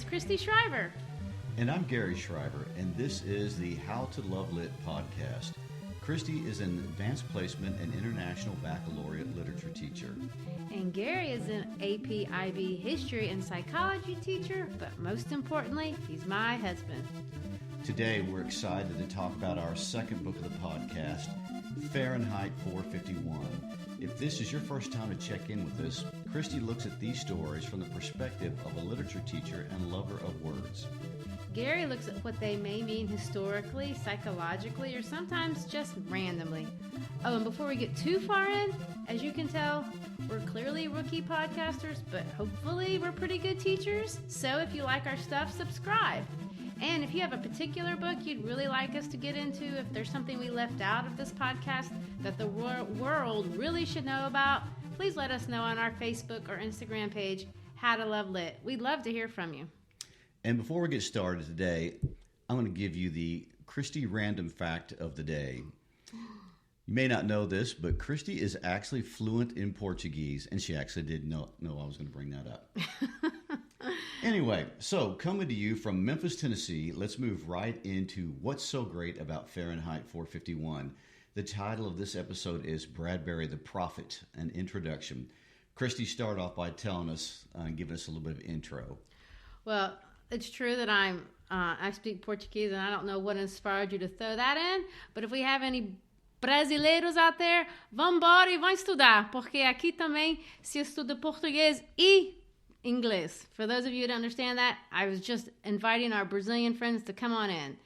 is Christy Shriver. And I'm Gary Shriver, and this is the How to Love Lit podcast. Christy is an advanced placement and international baccalaureate literature teacher. And Gary is an AP IB history and psychology teacher, but most importantly, he's my husband. Today, we're excited to talk about our second book of the podcast, Fahrenheit 451. If this is your first time to check in with us, Christy looks at these stories from the perspective of a literature teacher and lover of words. Gary looks at what they may mean historically, psychologically, or sometimes just randomly. Oh, and before we get too far in, as you can tell, we're clearly rookie podcasters, but hopefully we're pretty good teachers. So if you like our stuff, subscribe. And if you have a particular book you'd really like us to get into, if there's something we left out of this podcast that the world really should know about, please let us know on our Facebook or Instagram page, How to Love Lit. We'd love to hear from you. And before we get started today, I'm going to give you the Christy random fact of the day. You may not know this, but Christy is actually fluent in Portuguese, and she actually did know I was going to bring that up. Anyway, so coming to you from Memphis, Tennessee, let's move right into what's so great about Fahrenheit 451. The title of this episode is Bradbury the Prophet, an introduction. Christy, start off by telling us and giving us a little bit of intro. Well, it's true that I speak Portuguese, and I don't know what inspired you to throw that in, but if we have any brasileiros out there, vambora e vão estudar, porque aqui também se estuda português e inglês. For those of you who don't understand that, I was just inviting our Brazilian friends to come on in.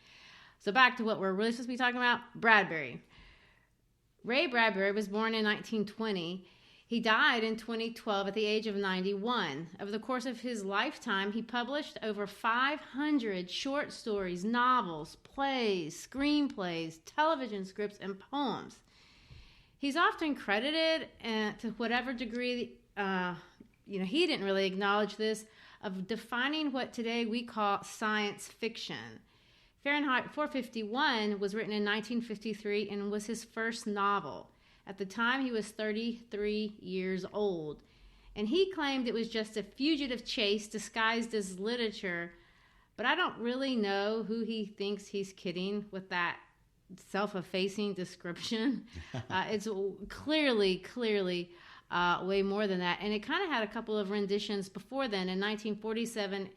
So back to what we're really supposed to be talking about, Bradbury. Ray Bradbury was born in 1920. He died in 2012 at the age of 91. Over the course of his lifetime, he published over 500 short stories, novels, plays, screenplays, television scripts, and poems. He's often credited, to whatever degree, he didn't really acknowledge this, of defining what today we call science fiction. Fahrenheit 451 was written in 1953 and was his first novel. At the time, he was 33 years old, and he claimed it was just a fugitive chase disguised as literature, but I don't really know who he thinks he's kidding with that self-effacing description. It's clearly way more than that, and it kind of had a couple of renditions before then. In 1947,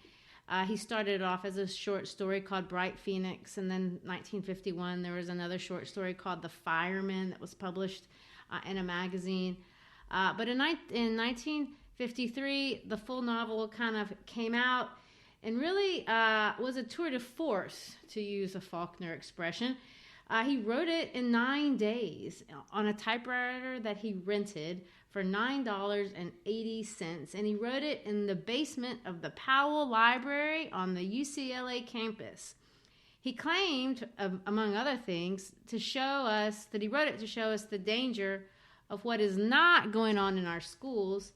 he started off as a short story called Bright Phoenix, and then 1951 there was another short story called The Fireman that was published in a magazine. But in 1953, the full novel kind of came out and really was a tour de force, to use a Faulkner expression. He wrote it in 9 days on a typewriter that he rented for $9.80, and he wrote it in the basement of the Powell Library on the UCLA campus. He claimed, among other things, that he wrote it to show us the danger of what is not going on in our schools,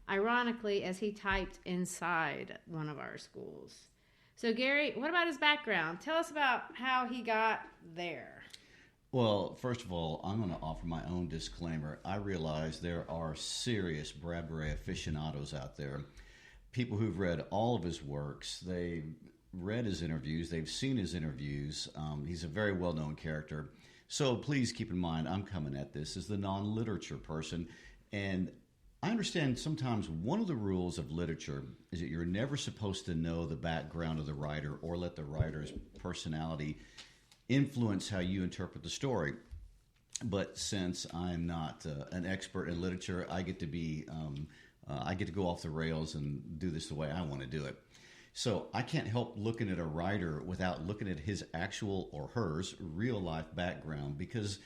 ironically, as he typed inside one of our schools. So, Gary, what about his background? Tell us about how he got there. Well, first of all, I'm going to offer my own disclaimer. I realize there are serious Bradbury aficionados out there, people who've read all of his works. They've read his interviews. They've seen his interviews. He's a very well-known character. So please keep in mind, I'm coming at this as the non-literature person. And I understand sometimes one of the rules of literature is that you're never supposed to know the background of the writer or let the writer's personality influence how you interpret the story. But since I'm not an expert in literature, I get to go off the rails and do this the way I want to do it. So I can't help looking at a writer without looking at his actual or hers real life background, because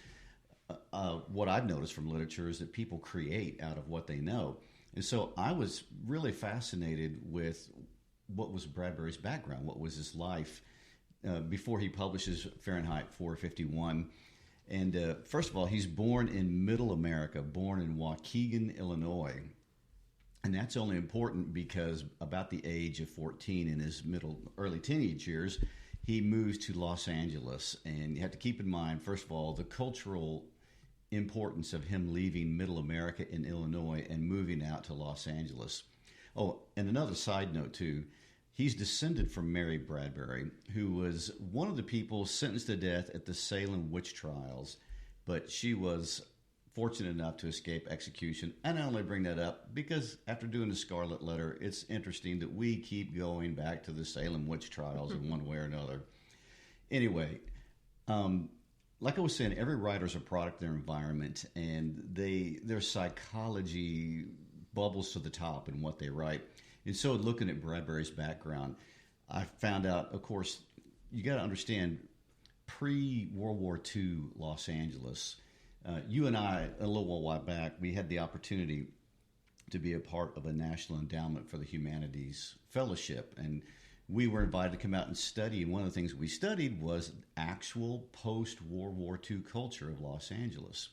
what I've noticed from literature is that people create out of what they know. And so I was really fascinated with what was Bradbury's background, what was his life before he publishes Fahrenheit 451. And first of all, he's born in Middle America, born in Waukegan, Illinois. And that's only important because about the age of 14, in his early teenage years, he moves to Los Angeles. And you have to keep in mind, first of all, the cultural importance of him leaving Middle America in Illinois and moving out to Los Angeles. Oh, and another side note, too. He's descended from Mary Bradbury, who was one of the people sentenced to death at the Salem witch trials, but she was fortunate enough to escape execution. And I only bring that up because after doing the Scarlet Letter, it's interesting that we keep going back to the Salem witch trials in one way or another. Anyway, like I was saying, every writer's a product of their environment, and their psychology bubbles to the top in what they write. And so looking at Bradbury's background, I found out, of course, you got to understand, pre-World War II Los Angeles, you and I, a little while back, we had the opportunity to be a part of a National Endowment for the Humanities Fellowship, and we were invited to come out and study. And one of the things we studied was actual post-World War II culture of Los Angeles.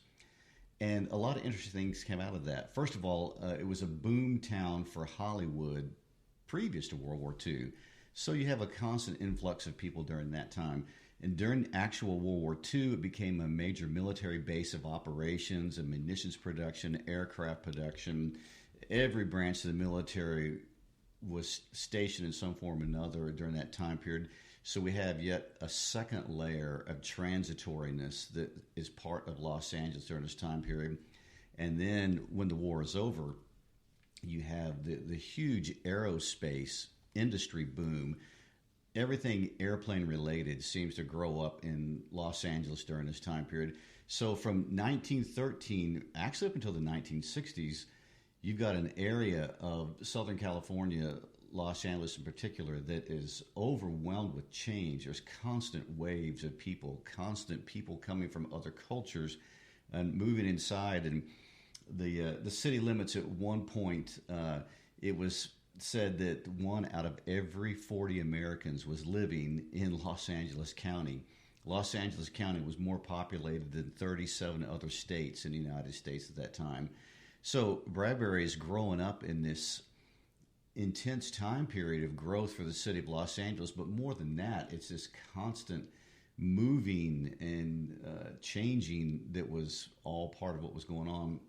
And a lot of interesting things came out of that. First of all, it was a boom town for Hollywood previous to World War II. So you have a constant influx of people during that time. And during actual World War II, it became a major military base of operations and munitions production, aircraft production. Every branch of the military was stationed in some form or another during that time period. So we have yet a second layer of transitoriness that is part of Los Angeles during this time period. And then when the war is over, you have the huge aerospace industry boom. Everything airplane related seems to grow up in Los Angeles during this time period. So from 1913, actually up until the 1960s, you've got an area of Southern California, Los Angeles in particular, that is overwhelmed with change. There's constant waves of people, constant people coming from other cultures and moving inside. And the city limits at one point, it was said that 1 out of every 40 Americans was living in Los Angeles County. Los Angeles County was more populated than 37 other states in the United States at that time. So Bradbury is growing up in this intense time period of growth for the city of Los Angeles, but more than that, it's this constant moving and changing that was all part of what was going on.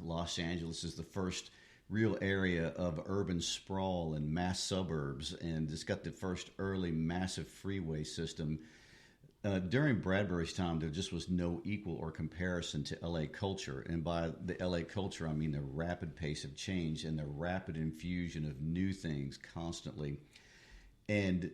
Los Angeles is the first real area of urban sprawl and mass suburbs, and it's got the first early massive freeway system. During Bradbury's time, there just was no equal or comparison to LA culture. And by the LA culture, I mean the rapid pace of change and the rapid infusion of new things constantly. And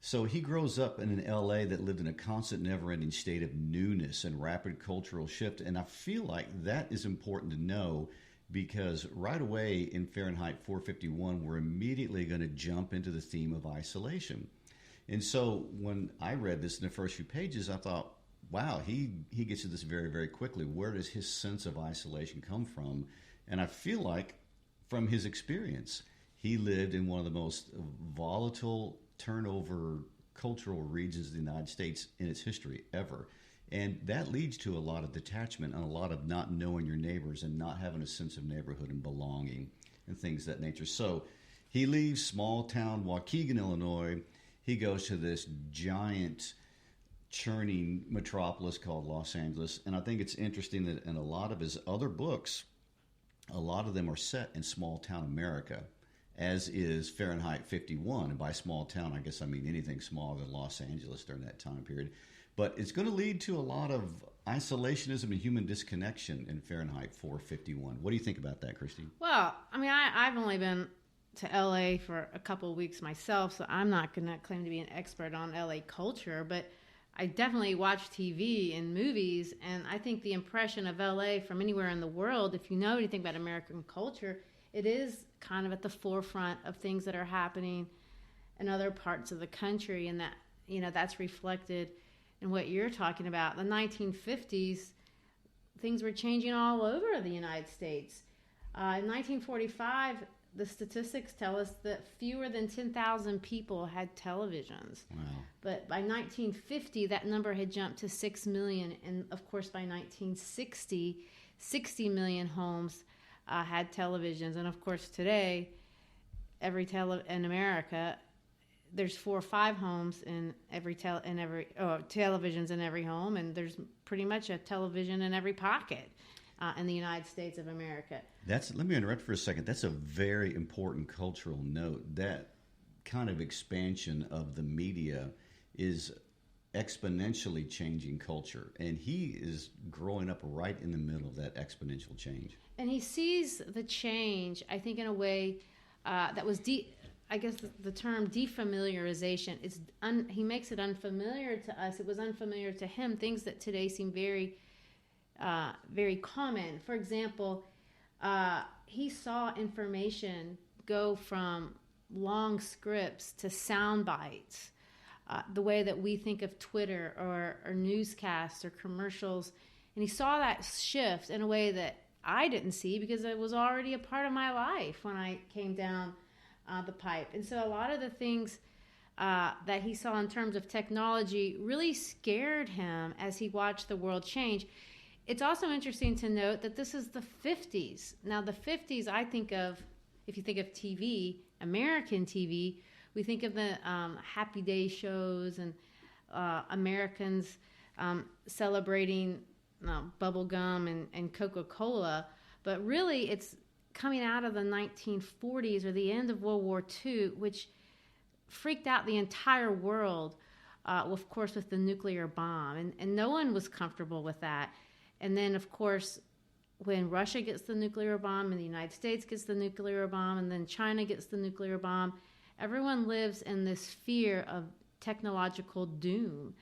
so he grows up in an LA that lived in a constant, never-ending state of newness and rapid cultural shift. And I feel like that is important to know, because right away in Fahrenheit 451, we're immediately going to jump into the theme of isolation. And so when I read this in the first few pages, I thought, wow, he gets to this very, very quickly. Where does his sense of isolation come from? And I feel like from his experience, he lived in one of the most volatile turnover cultural regions of the United States in its history ever. And that leads to a lot of detachment and a lot of not knowing your neighbors and not having a sense of neighborhood and belonging and things of that nature. So he leaves small town Waukegan, Illinois. He goes to this giant churning metropolis called Los Angeles. And I think it's interesting that in a lot of his other books, a lot of them are set in small town America, as is Fahrenheit 51. And by small town, I guess I mean anything smaller than Los Angeles during that time period. But it's going to lead to a lot of isolationism and human disconnection in Fahrenheit 451. What do you think about that, Christine? Well, I mean, I've only been to LA for a couple of weeks myself, so I'm not going to claim to be an expert on LA culture, but I definitely watch TV and movies, and I think the impression of LA from anywhere in the world, if you know anything about American culture, it is kind of at the forefront of things that are happening in other parts of the country, and that, you know, that's reflected in what you're talking about. In the 1950s, things were changing all over the United States. In 1945, the statistics tell us that fewer than 10,000 people had televisions. Wow. But by 1950, that number had jumped to 6 million. And, of course, by 1960, 60 million homes had televisions. And, of course, today, in America, there's 4 or 5 homes in televisions in every home, and there's pretty much a television in every pocket in the United States of America. Let me interrupt for a second. That's a very important cultural note. That kind of expansion of the media is exponentially changing culture, and he is growing up right in the middle of that exponential change. And he sees the change, I think, in a way that was I guess the term defamiliarization. He makes it unfamiliar to us. It was unfamiliar to him. Things that today seem very, very common. For example, he saw information go from long scripts to sound bites. The way that we think of Twitter or newscasts or commercials. And he saw that shift in a way that I didn't see because it was already a part of my life when I came down the pipe. And so a lot of the things that he saw in terms of technology really scared him as he watched the world change. It's also interesting to note that this is the 50s. Now, the 50s, I think of, if you think of TV, American TV, we think of the Happy Day shows and Americans celebrating bubble gum and Coca-Cola. But really, it's coming out of the 1940s or the end of World War II, which freaked out the entire world, of course, with the nuclear bomb. And no one was comfortable with that. And then, of course, when Russia gets the nuclear bomb and the United States gets the nuclear bomb and then China gets the nuclear bomb, everyone lives in this fear of technological doom.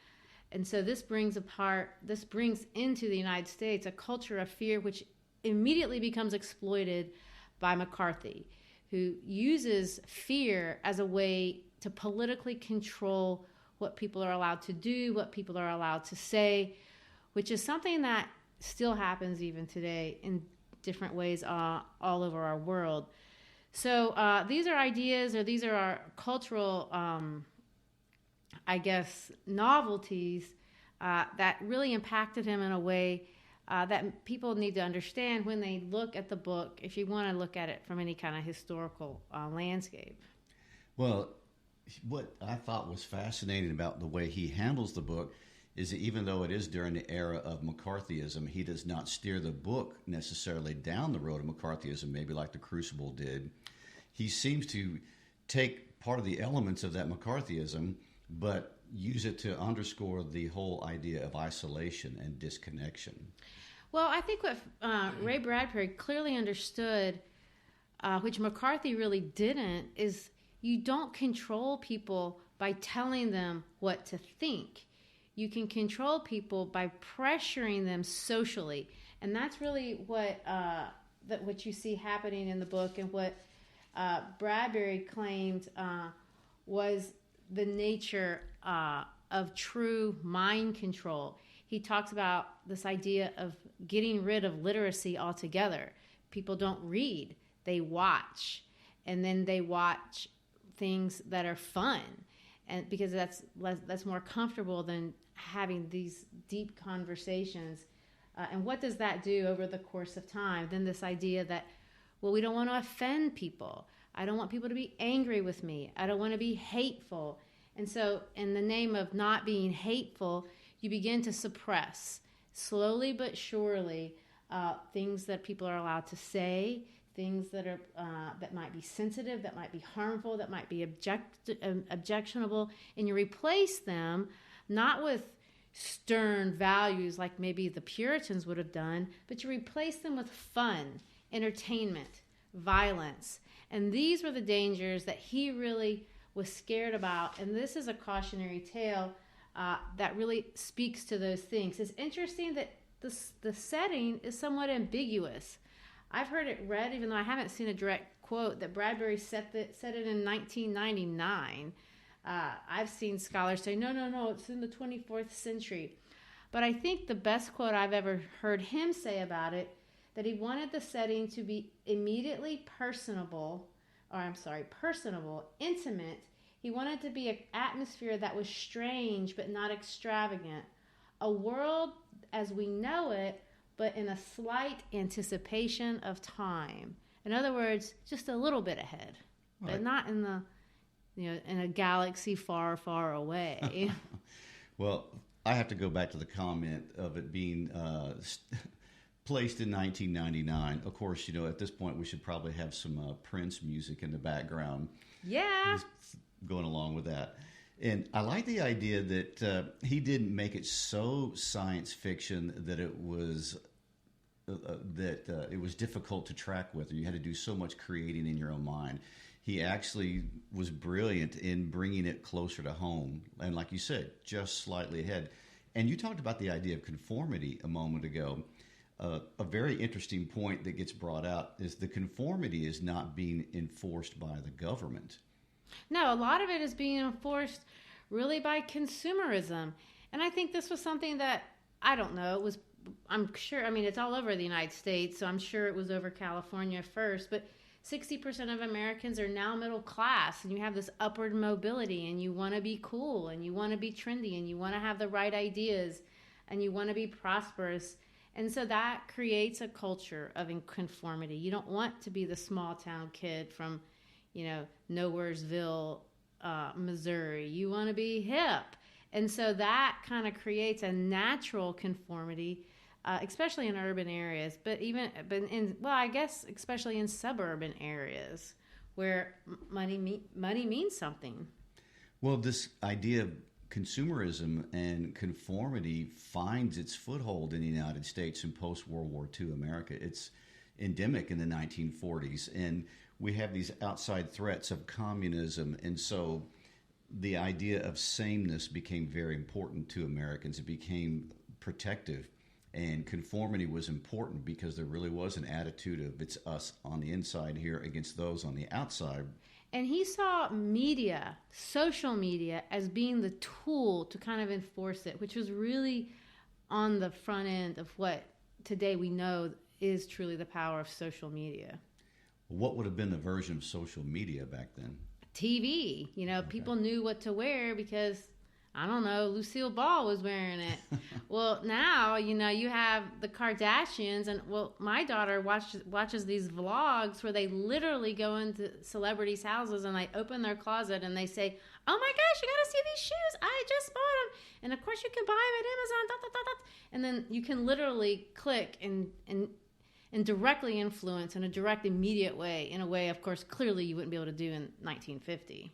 And so this brings into the United States a culture of fear which immediately becomes exploited by McCarthy, who uses fear as a way to politically control what people are allowed to do, what people are allowed to say, which is something that still happens even today in different ways all over our world. So these are ideas, or these are our cultural, I guess, novelties that really impacted him in a way that people need to understand when they look at the book, if you want to look at it from any kind of historical landscape. Well, what I thought was fascinating about the way he handles the book is that even though it is during the era of McCarthyism, he does not steer the book necessarily down the road of McCarthyism, maybe like The Crucible did. He seems to take part of the elements of that McCarthyism, but use it to underscore the whole idea of isolation and disconnection. Well, I think what Ray Bradbury clearly understood, which McCarthy really didn't, is you don't control people by telling them what to think. You can control people by pressuring them socially. And that's really what you see happening in the book, and what Bradbury claimed was the nature of true mind control. He talks about this idea of getting rid of literacy altogether. People don't read, they watch. And then they watch things that are fun, and because that's more comfortable than having these deep conversations. And what does that do over the course of time? Then this idea that, well, we don't want to offend people. I don't want people to be angry with me. I don't want to be hateful. And so in the name of not being hateful, you begin to suppress, slowly but surely, things that people are allowed to say, things that are that might be sensitive, that might be harmful, that might be objectionable, and you replace them not with stern values like maybe the Puritans would have done, but you replace them with fun, entertainment, violence. And these were the dangers that he really was scared about. And this is a cautionary tale that really speaks to those things. It's interesting that the setting is somewhat ambiguous. I've heard it read, even though I haven't seen a direct quote, that Bradbury set it in 1999. I've seen scholars say, no, it's in the 24th century. But I think the best quote I've ever heard him say about it, that he wanted the setting to be immediately personable, intimate. He wanted to be an atmosphere that was strange but not extravagant. A world as we know it, but in a slight anticipation of time. In other words, just a little bit ahead, right, but not in in a galaxy far, far away. Well, I have to go back to the comment of it being placed in 1999. Of course, at this point we should probably have some Prince music in the background. Yeah. going along with that. And I like the idea that he didn't make it so science fiction that it was difficult to track with, or you had to do so much creating in your own mind. He actually was brilliant in bringing it closer to home, and like you said, just slightly ahead. And you talked about the idea of conformity a moment ago. A very interesting point that gets brought out is the conformity is not being enforced by the government. No, a lot of it is being enforced really by consumerism. And I think this was something that, I don't know, it was, I'm sure, I mean, it's all over the United States, so I'm sure it was over California first, but 60% of Americans are now middle class, and you have this upward mobility, and you want to be cool, and you want to be trendy, and you want to have the right ideas, and you want to be prosperous. And so that creates a culture of conformity. You don't want to be the small town kid from, Nowheresville, Missouri. You want to be hip. And so that kind of creates a natural conformity, especially in urban areas, but I guess especially in suburban areas where money means something. Well, this idea of consumerism and conformity finds its foothold in the United States in post-World War II America. It's endemic in the 1940s, and we have these outside threats of communism, and so the idea of sameness became very important to Americans. It became protective, and conformity was important because there really was an attitude of it's us on the inside here against those on the outside. And he saw media, social media, as being the tool to kind of enforce it, which was really on the front end of what today we know is truly the power of social media. What would have been the version of social media back then? TV. Okay. People knew what to wear because, I don't know, Lucille Ball was wearing it. Well, now, you have the Kardashians, and, my daughter watches these vlogs where they literally go into celebrities' houses and they open their closet and they say, oh my gosh, you gotta see these shoes. I just bought them. And of course you can buy them at Amazon, ... And then you can literally click and directly influence in a direct, immediate way, in a way, of course, clearly you wouldn't be able to do in 1950.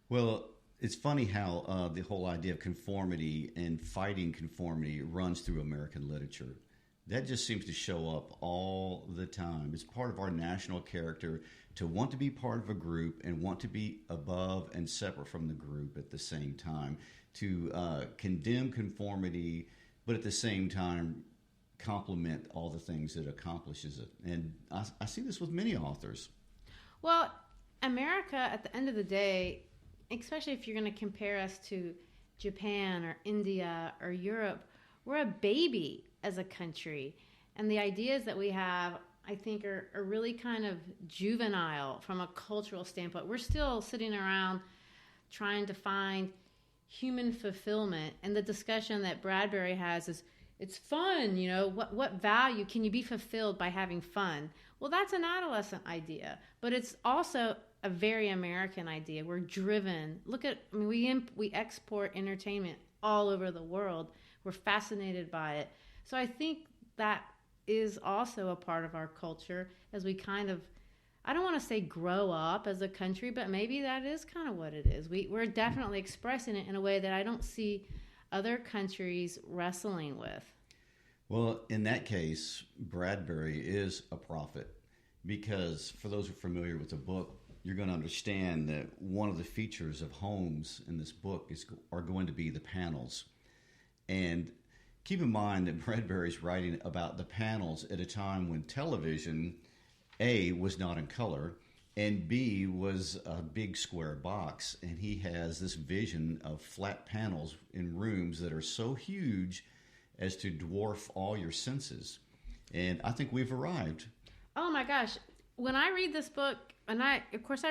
Well, it's funny how the whole idea of conformity and fighting conformity runs through American literature. That just seems to show up all the time. It's part of our national character to want to be part of a group and want to be above and separate from the group at the same time, to condemn conformity, but at the same time compliment all the things that accomplishes it. And I see this with many authors. Well, America, at the end of the day, especially if you're going to compare us to Japan or India or Europe, we're a baby as a country. And the ideas that we have, I think, are really kind of juvenile from a cultural standpoint. We're still sitting around trying to find human fulfillment. And the discussion that Bradbury has is, it's fun, what value can you be fulfilled by having fun? Well, that's an adolescent idea, but it's also a very American idea. We're driven. We export entertainment all over the world. We're fascinated by it. So I think that is also a part of our culture as we kind of, I don't want to say grow up as a country, but maybe that is kind of what it is. We're definitely expressing it in a way that I don't see other countries wrestling with. Well, in that case, Bradbury is a prophet, because for those who are familiar with the book, you're going to understand that one of the features of homes in this book are going to be the panels. And keep in mind that Bradbury's writing about the panels at a time when television, A, was not in color, and B, was a big square box. And he has this vision of flat panels in rooms that are so huge as to dwarf all your senses. And I think we've arrived. Oh my gosh. When I read this book, and I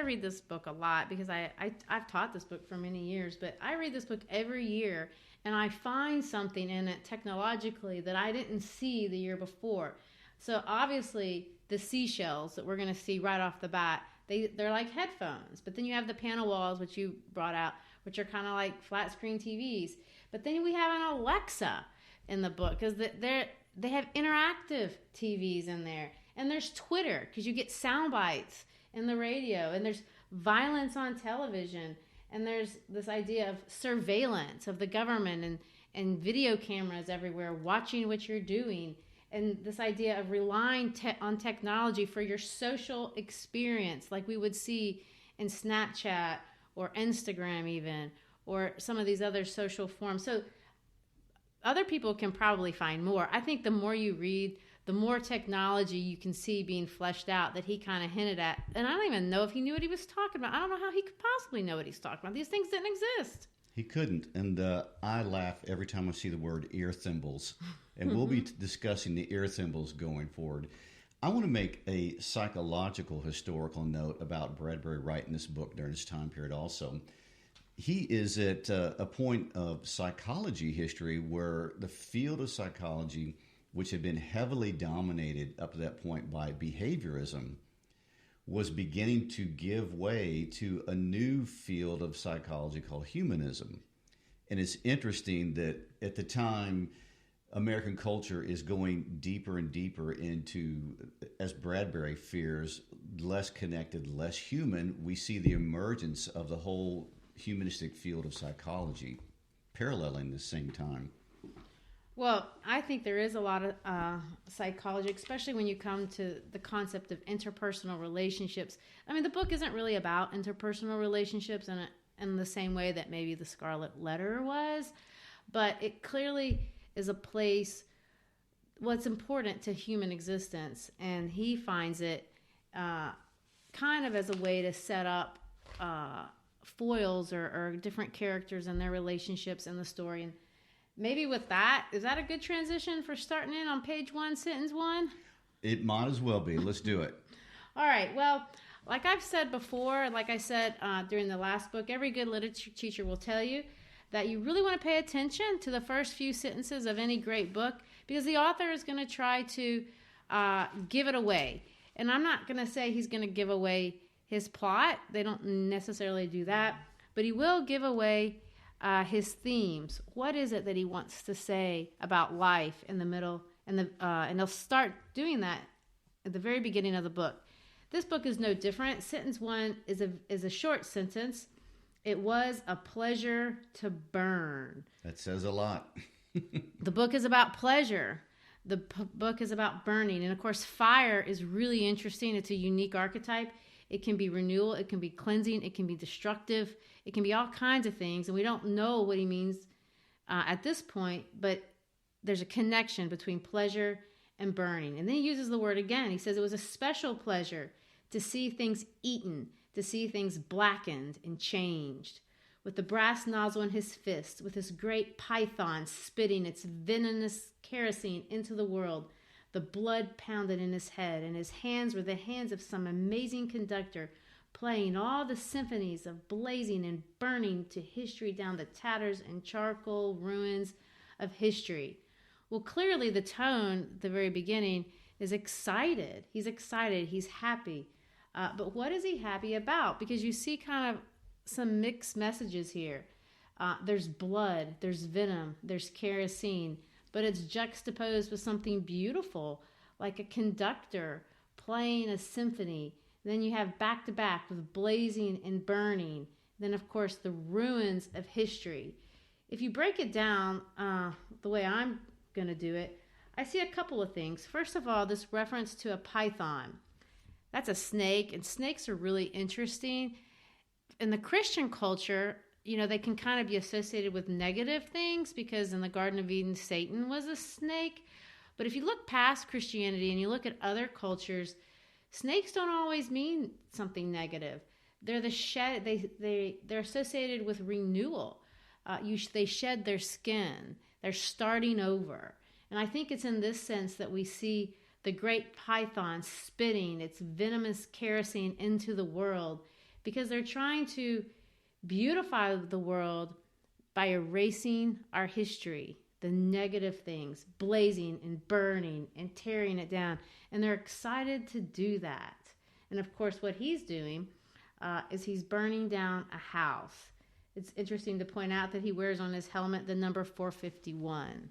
read this book a lot because I've taught this book for many years, but I read this book every year and I find something in it technologically that I didn't see the year before. So obviously the seashells that we're going to see right off the bat, they're like headphones. But then you have the panel walls, which you brought out, which are kind of like flat screen TVs. But then we have an Alexa in the book because they have interactive TVs in there. And there's Twitter because you get sound bites in the radio. And there's violence on television. And there's this idea of surveillance of the government and video cameras everywhere watching what you're doing. And this idea of relying on technology for your social experience, like we would see in Snapchat or Instagram even, or some of these other social forms. So other people can probably find more. I think the more you read, the more technology you can see being fleshed out that he kind of hinted at. And I don't even know if he knew what he was talking about. I don't know how he could possibly know what he's talking about. These things didn't exist. He couldn't. And I laugh every time I see the word ear thimbles. And we'll be discussing the ear thimbles going forward. I want to make a psychological historical note about Bradbury writing this book during this time period also. He is at a point of psychology history where the field of psychology, which had been heavily dominated up to that point by behaviorism, was beginning to give way to a new field of psychology called humanism. And it's interesting that at the time, American culture is going deeper and deeper into, as Bradbury fears, less connected, less human. We see the emergence of the whole humanistic field of psychology paralleling the same time. Well, I think there is a lot of psychology, especially when you come to the concept of interpersonal relationships. I mean, the book isn't really about interpersonal relationships in the same way that maybe the Scarlet Letter was, but it clearly is a place, what's important to human existence, and he finds it kind of as a way to set up foils or different characters and their relationships in the story. And maybe with that, is that a good transition for starting in on page 1, sentence 1? It might as well be. Let's do it. All right. Well, like I've said before, like I said during the last book, every good literature teacher will tell you that you really want to pay attention to the first few sentences of any great book, because the author is going to try to give it away. And I'm not going to say he's going to give away his plot. They don't necessarily do that. But he will give away his themes. What is it that he wants to say about life in the middle? And he'll start doing that at the very beginning of the book. This book is no different. Sentence 1 is a short sentence. It was a pleasure to burn. That says a lot. The book is about pleasure. The book is about burning. And of course, fire is really interesting. It's a unique archetype. It can be renewal. It can be cleansing. It can be destructive. It can be all kinds of things. And we don't know what he means at this point, but there's a connection between pleasure and burning. And then he uses the word again. He says it was a special pleasure to see things eaten, to see things blackened and changed. With the brass nozzle in his fist, with his great python spitting its venomous kerosene into the world, the blood pounded in his head, and his hands were the hands of some amazing conductor, playing all the symphonies of blazing and burning to history down the tatters and charcoal ruins of history. Well, clearly the tone at the very beginning is excited. He's excited. He's happy. But what is he happy about? Because you see kind of some mixed messages here. There's blood, there's venom, there's kerosene, but it's juxtaposed with something beautiful, like a conductor playing a symphony. Then you have back-to-back with blazing and burning. Then, of course, the ruins of history. If you break it down the way I'm going to do it, I see a couple of things. First of all, this reference to a python. That's a snake, and snakes are really interesting. In the Christian culture, they can kind of be associated with negative things, because in the Garden of Eden, Satan was a snake. But if you look past Christianity and you look at other cultures, snakes don't always mean something negative. They're they're associated with renewal. They shed their skin. They're starting over. And I think it's in this sense that we see the great python spitting its venomous kerosene into the world, because they're trying to beautify the world by erasing our history, the negative things, blazing and burning and tearing it down. And they're excited to do that. And of course, what he's doing is he's burning down a house. It's interesting to point out that he wears on his helmet the number 451.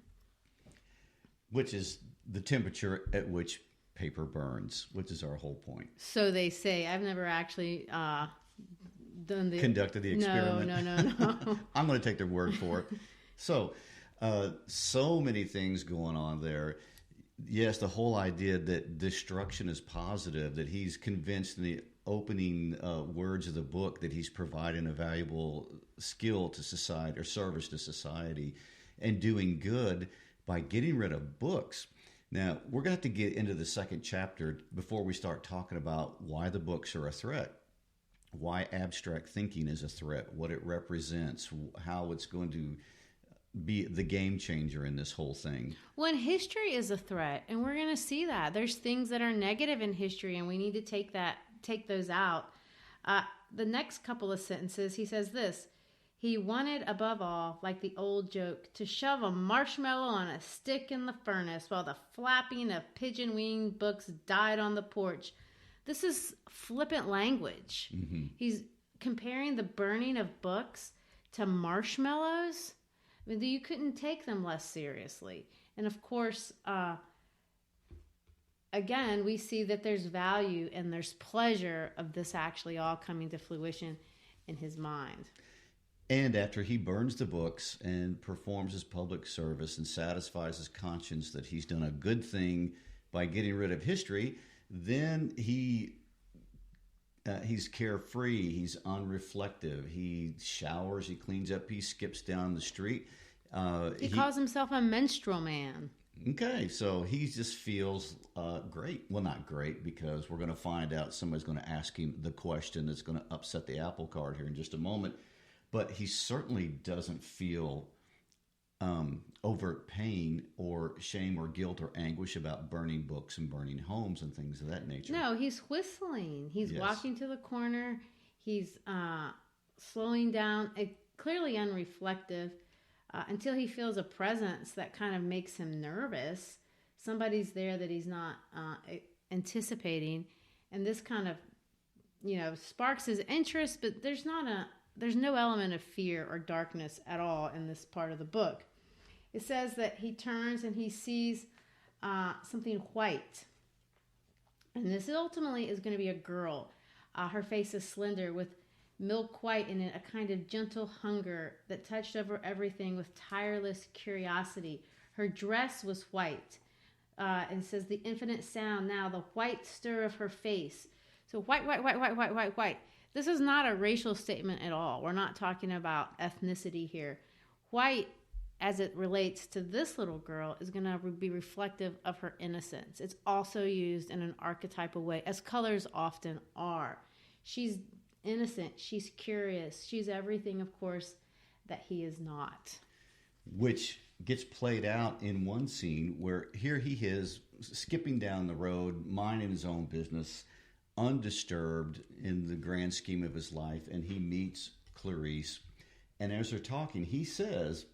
Which is the temperature at which paper burns, which is our whole point. So they say. I've never actually conducted the experiment. No. I'm going to take their word for it. So, so many things going on there. Yes, the whole idea that destruction is positive, that he's convinced in the opening words of the book that he's providing a valuable skill to society or service to society and doing good by getting rid of books. Now, we're going to have to get into the second chapter before we start talking about why the books are a threat, why abstract thinking is a threat, what it represents, how it's going to be the game changer in this whole thing. When history is a threat, and we're going to see that. There's things that are negative in history, and we need to take those out. The next couple of sentences, he says this: he wanted, above all, like the old joke, to shove a marshmallow on a stick in the furnace while the flapping of pigeon-winged books died on the porch. This is flippant language. Mm-hmm. He's comparing the burning of books to marshmallows. I mean, you couldn't take them less seriously. And of course, again, we see that there's value and there's pleasure of this actually all coming to fruition in his mind. And after he burns the books and performs his public service and satisfies his conscience that he's done a good thing by getting rid of history, then he's carefree, he's unreflective, he showers, he cleans up, he skips down the street. He calls himself a minstrel man. Okay, so he just feels great. Well, not great, because we're going to find out somebody's going to ask him the question that's going to upset the apple cart here in just a moment. But he certainly doesn't feel overt pain or shame or guilt or anguish about burning books and burning homes and things of that nature. No, he's whistling. He's walking to the corner. He's slowing down, clearly unreflective, until he feels a presence that kind of makes him nervous. Somebody's there that he's not anticipating. And this kind of, sparks his interest, but there's no element of fear or darkness at all in this part of the book. It says that he turns and he sees something white. And this ultimately is going to be a girl. Her face is slender with milk white in it, a kind of gentle hunger that touched over everything with tireless curiosity. Her dress was white. And says the infinite sound now, the white stir of her face. So white, white, white, white, white, white, white. This is not a racial statement at all. We're not talking about ethnicity here. White, as it relates to this little girl, is going to be reflective of her innocence. It's also used in an archetypal way, as colors often are. She's innocent. She's curious. She's everything, of course, that he is not. Which gets played out in one scene where here he is skipping down the road, minding his own business, undisturbed in the grand scheme of his life, and he meets Clarice. And as they're talking, he says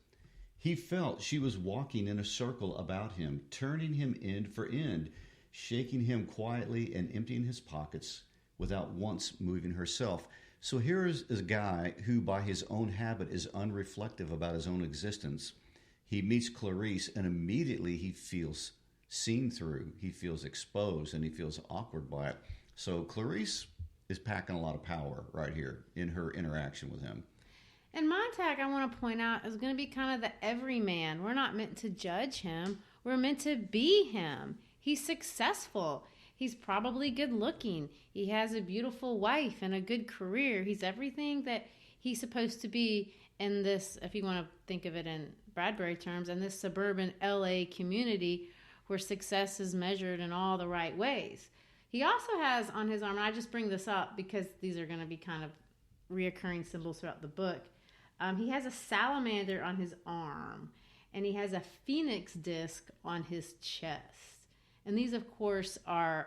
he felt she was walking in a circle about him, turning him end for end, shaking him quietly and emptying his pockets without once moving herself. So here is a guy who by his own habit is unreflective about his own existence. He meets Clarice and immediately he feels seen through, he feels exposed, and he feels awkward by it. So Clarice is packing a lot of power right here in her interaction with him. And Montag, I want to point out, is going to be kind of the everyman. We're not meant to judge him. We're meant to be him. He's successful. He's probably good looking. He has a beautiful wife and a good career. He's everything that he's supposed to be in this, if you want to think of it in Bradbury terms, in this suburban LA community where success is measured in all the right ways. He also has on his arm, and I just bring this up because these are going to be kind of reoccurring symbols throughout the book. He has a salamander on his arm, and he has a phoenix disc on his chest. And these, of course, are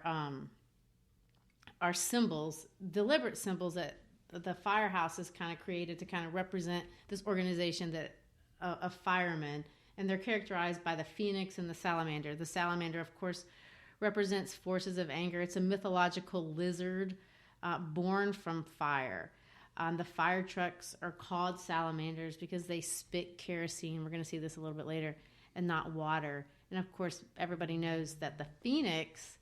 symbols, deliberate symbols that the firehouse has kind of created to kind of represent this organization that of firemen. And they're characterized by the phoenix and the salamander. The salamander, of course, represents forces of anger. It's a mythological lizard born from fire. The fire trucks are called salamanders because they spit kerosene. We're going to see this a little bit later, and not water. And of course, everybody knows that the phoenix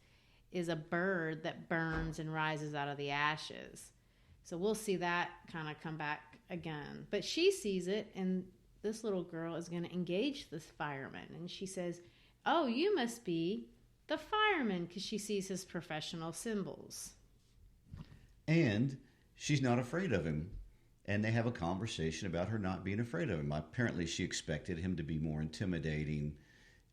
is a bird that burns and rises out of the ashes. So we'll see that kind of come back again. But she sees it, and this little girl is going to engage this fireman. And she says, oh, you must be the fireman, because she sees his professional symbols. And she's not afraid of him. And they have a conversation about her not being afraid of him. Apparently, she expected him to be more intimidating,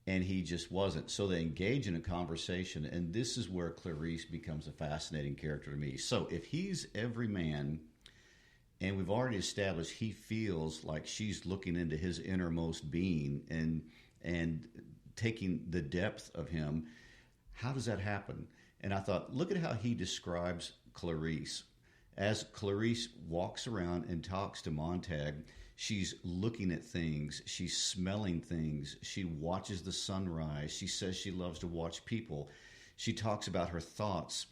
and he just wasn't. So they engage in a conversation, and this is where Clarice becomes a fascinating character to me. So if he's every man, and we've already established he feels like she's looking into his innermost being and taking the depth of him, how does that happen? And I thought, look at how he describes Clarice. As Clarice walks around and talks to Montag, she's looking at things, she's smelling things, she watches the sunrise, she says she loves to watch people, she talks about her thoughts,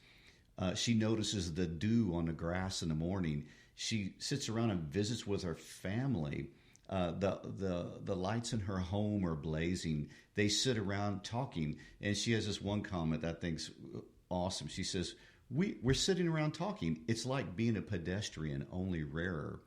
she notices the dew on the grass in the morning, she sits around and visits with her family, the lights in her home are blazing, they sit around talking, and she has this one comment that I think's awesome. She says, We're sitting around talking. It's like being a pedestrian, only rarer.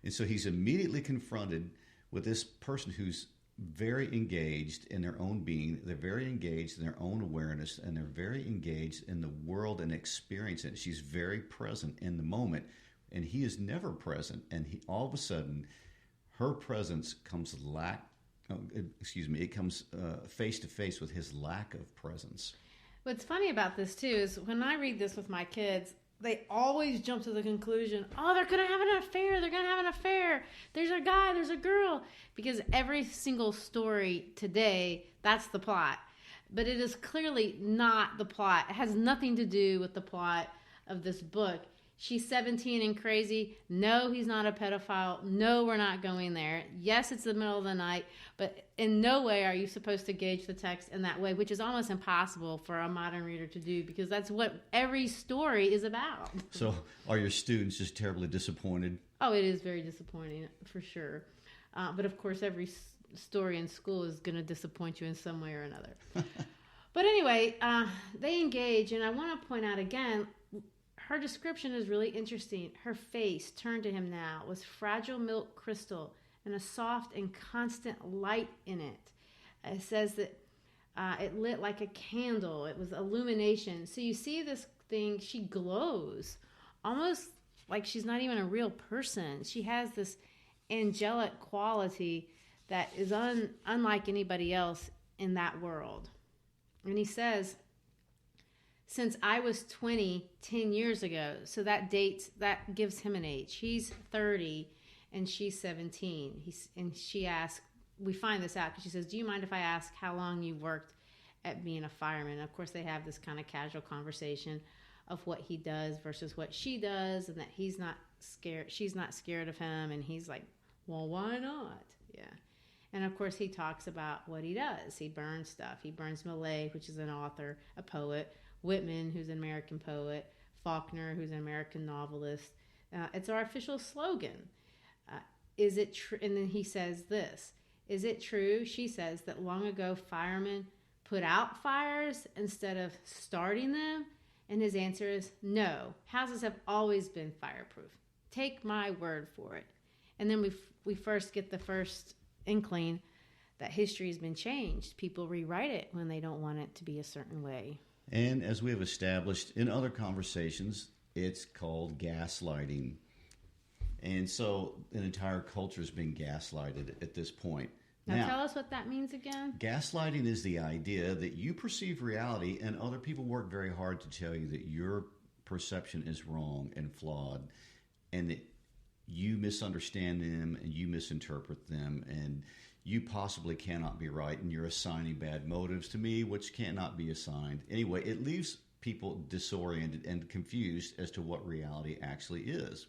And so he's immediately confronted with this person who's very engaged in their own being. They're very engaged in their own awareness, and they're very engaged in the world and experiencing it. She's very present in the moment, and he is never present. And all of a sudden, her presence comes it comes face to face with his lack of presence. What's funny about this, too, is when I read this with my kids, they always jump to the conclusion, oh, they're going to have an affair. They're going to have an affair. There's a guy. There's a girl. Because every single story today, that's the plot. But it is clearly not the plot. It has nothing to do with the plot of this book. She's 17 and crazy. No, he's not a pedophile. No, we're not going there. Yes, it's the middle of the night, but in no way are you supposed to gauge the text in that way, which is almost impossible for a modern reader to do, because that's what every story is about. So are your students just terribly disappointed? Oh, it is very disappointing, for sure. But of course, every story in school is going to disappoint you in some way or another. But anyway, they engage, and I want to point out again, her description is really interesting. Her face, turned to him now, was fragile milk crystal and a soft and constant light in it. It says that it lit like a candle. It was illumination. So you see this thing, she glows, almost like she's not even a real person. She has this angelic quality that is unlike anybody else in that world. And he says, since I was 20, 10 years ago. So that gives him an age. He's 30 and she's 17. She asks, we find this out because she says, do you mind if I ask how long you worked at being a fireman? And of course, they have this kind of casual conversation of what he does versus what she does, and that he's not scared. She's not scared of him. And he's like, well, why not? Yeah. And of course, he talks about what he does. He burns stuff. He burns Millay, which is an author, a poet, Whitman, who's an American poet, Faulkner, who's an American novelist. It's our official slogan. Is it true? And then he says this, is it true, she says, that long ago firemen put out fires instead of starting them? And his answer is no. Houses have always been fireproof. Take my word for it. And then we first get the first inkling that history has been changed. People rewrite it when they don't want it to be a certain way. And as we have established in other conversations, it's called gaslighting. And so an entire culture has been gaslighted at this point. Now, tell us what that means again. Gaslighting is the idea that you perceive reality and other people work very hard to tell you that your perception is wrong and flawed, and that you misunderstand them and you misinterpret them, and you possibly cannot be right, and you're assigning bad motives to me, which cannot be assigned. Anyway, it leaves people disoriented and confused as to what reality actually is.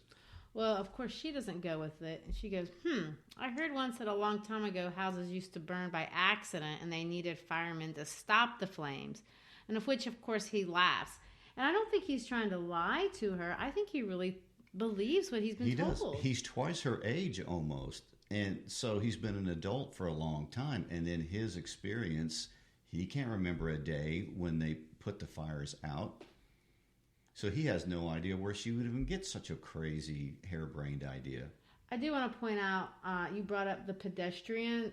Well, of course, she doesn't go with it. And she goes, I heard once that a long time ago houses used to burn by accident and they needed firemen to stop the flames. And of which, of course, he laughs. And I don't think he's trying to lie to her. I think he really believes what he's been told. Does. He's twice her age almost. And so he's been an adult for a long time. And in his experience, he can't remember a day when they put the fires out. So he has no idea where she would even get such a crazy, harebrained idea. I do want to point out, you brought up the Pedestrian.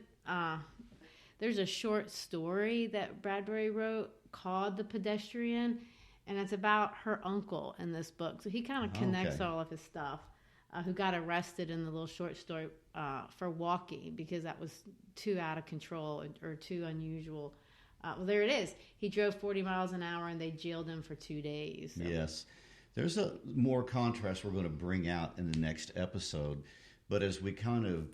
There's a short story that Bradbury wrote called The Pedestrian, and it's about her uncle in this book. So he kind of connects all of his stuff, who got arrested in the little short story for walking because that was too out of control or too unusual. Well, there it is. He drove 40 miles an hour, and they jailed him for 2 days. So. Yes. There's a more contrast we're going to bring out in the next episode. But as we kind of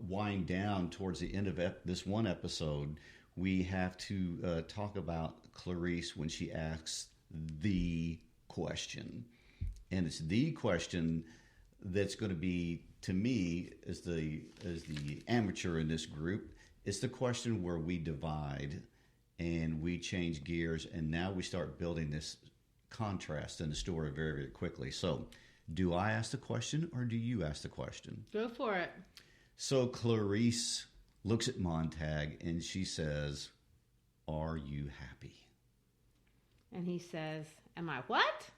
wind down towards the end of this one episode, we have to talk about Clarice when she asks the question. And it's the question that's going to be, to me, as the amateur in this group, it's the question where we divide and we change gears, and now we start building this contrast in the story very, very quickly. So, do I ask the question or do you ask the question? Go for it. So Clarice looks at Montag and she says, "Are you happy?" And he says, "Am I what?"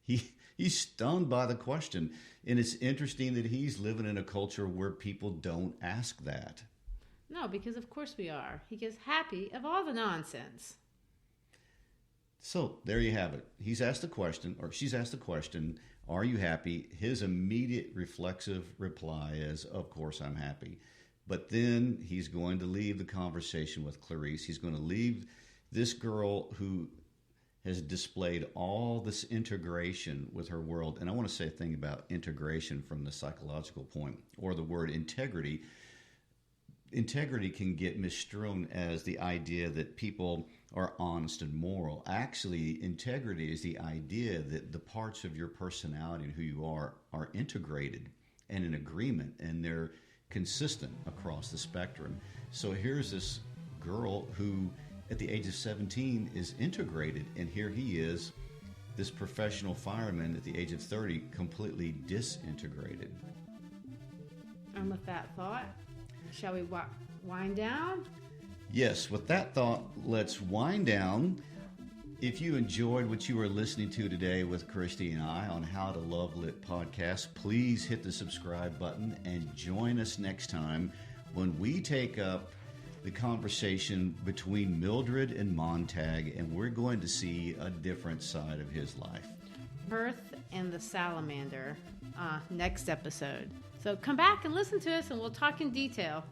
He's stunned by the question. And it's interesting that he's living in a culture where people don't ask that. No, because of course we are. He gets happy of all the nonsense. So there you have it. He's asked the question, or she's asked the question, "Are you happy?" His immediate reflexive reply is, "Of course I'm happy." But then he's going to leave the conversation with Clarice. He's going to leave this girl who has displayed all this integration with her world. And I want to say a thing about integration from the psychological point, or the word integrity. Integrity can get misstrewn as the idea that people are honest and moral. Actually, integrity is the idea that the parts of your personality and who you are integrated and in agreement, and they're consistent across the spectrum. So here's this girl who, at the age of 17, is integrated, and here he is, this professional fireman at the age of 30, completely disintegrated. And with that thought, shall we wind down? Yes, with that thought, let's wind down. If you enjoyed what you were listening to today with Christy and I on How to Love Lit podcast, please hit the subscribe button and join us next time when we take up the conversation between Mildred and Montag, and we're going to see a different side of his life. Earth and the Salamander, next episode. So come back and listen to us, and we'll talk in detail.